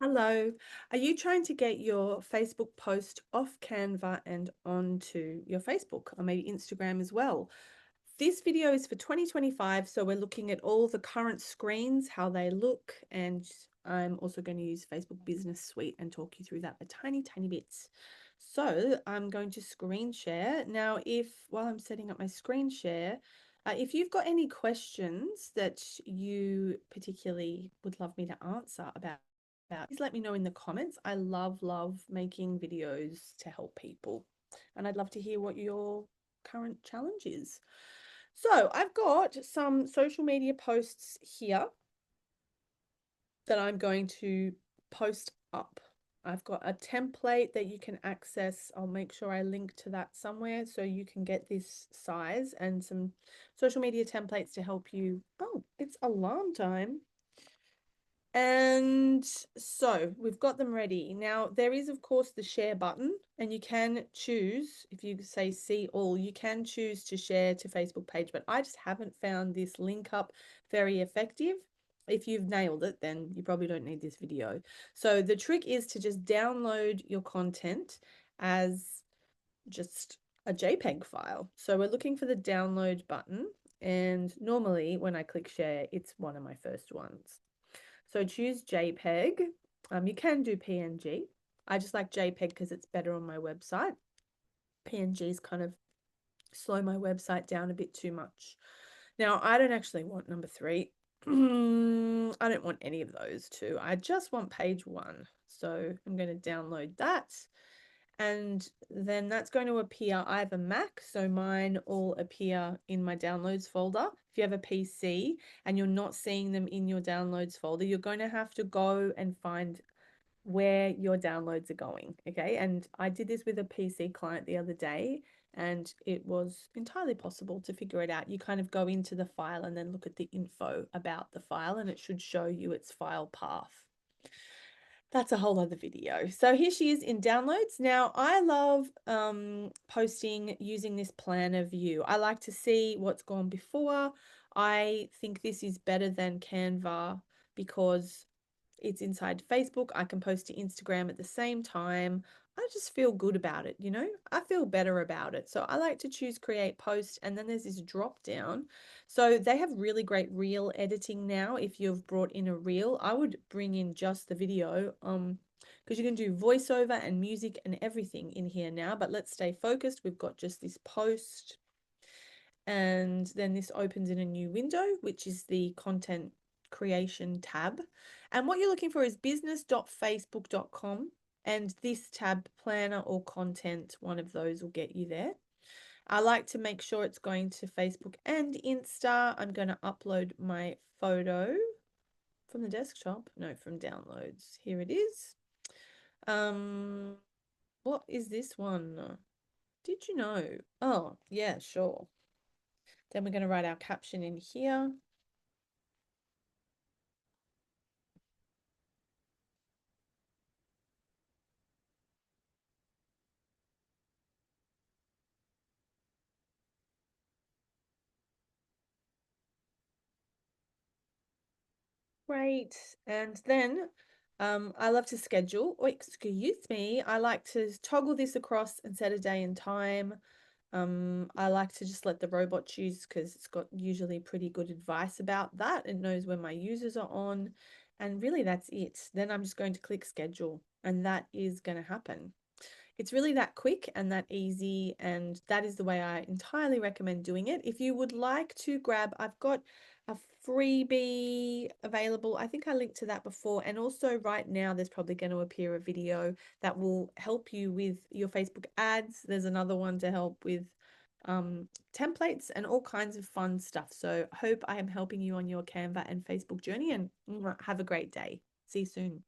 Hello. Are you trying to get your Facebook post off Canva and onto your Facebook or maybe Instagram as well? This video is for 2025, so we're looking at all the current screens, how they look, and I'm also going to use Facebook Business Suite and talk you through that a tiny, tiny bit. So I'm going to screen share. Now, while I'm setting up my screen share, if you've got any questions that you particularly would love me to answer about, please let me know in the comments. I love making videos to help people, and I'd love to hear what your current challenge is. So I've got some social media posts here that I'm going to post up. I've got a template that you can access. I'll make sure I link to that somewhere so you can get this size and some social media templates to help you. Oh, it's alarm time. And so we've got them ready. Now, there is, of course, the share button, and you can choose, if you say see all, you can choose to share to Facebook page, but I just haven't found this link up very effective. If you've nailed it, then you probably don't need this video. So the trick is to just download your content as just a JPEG file. So we're looking for the download button, and normally when I click share, it's one of my first ones. So choose JPEG. You can do PNG. I just like JPEG because it's better on my website. PNGs kind of slow my website down a bit too much. Now, I don't actually want number 3. I don't want any of those two. I just want page 1. So I'm going to download that. And then that's going to appear. I have a Mac, so mine all appear in my downloads folder. If you have a PC and you're not seeing them in your downloads folder, you're going to have to go and find where your downloads are going. Okay. And I did this with a PC client the other day, and it was entirely possible to figure it out. You kind of go into the file and then look at the info about the file, and it should show you its file path. That's a whole other video. So here she is in downloads. Now, I love posting using this planner view. I like to see what's gone before. I think this is better than Canva because it's inside Facebook. I can post to Instagram at the same time. I just feel good about it, you know? I feel better about it. So I like to choose create post, and then there's this drop down. So they have really great reel editing now. If you've brought in a reel, I would bring in just the video because you can do voiceover and music and everything in here now. But let's stay focused. We've got just this post, and then this opens in a new window, which is the content creation tab. And what you're looking for is business.facebook.com, and this tab, planner or content, one of those will get you there. I like to make sure it's going to Facebook and Insta. I'm going to upload my photo from the desktop. No, from downloads. Here it is. What is this one? Did you know? Oh, yeah, sure. Then we're going to write our caption in here. Great. And then I love to schedule. Oh, excuse me. I like to toggle this across and set a day and time. I like to just let the robot choose because it's got usually pretty good advice about that. It knows when my users are on. And really, that's it. Then I'm just going to click schedule, and that is going to happen. It's really that quick and that easy, and that is the way I entirely recommend doing it. If you would like to grab, I've got a freebie available. I think I linked to that before. And also right now, there's probably going to appear a video that will help you with your Facebook ads. There's another one to help with templates and all kinds of fun stuff. So I hope I am helping you on your Canva and Facebook journey, and have a great day. See you soon.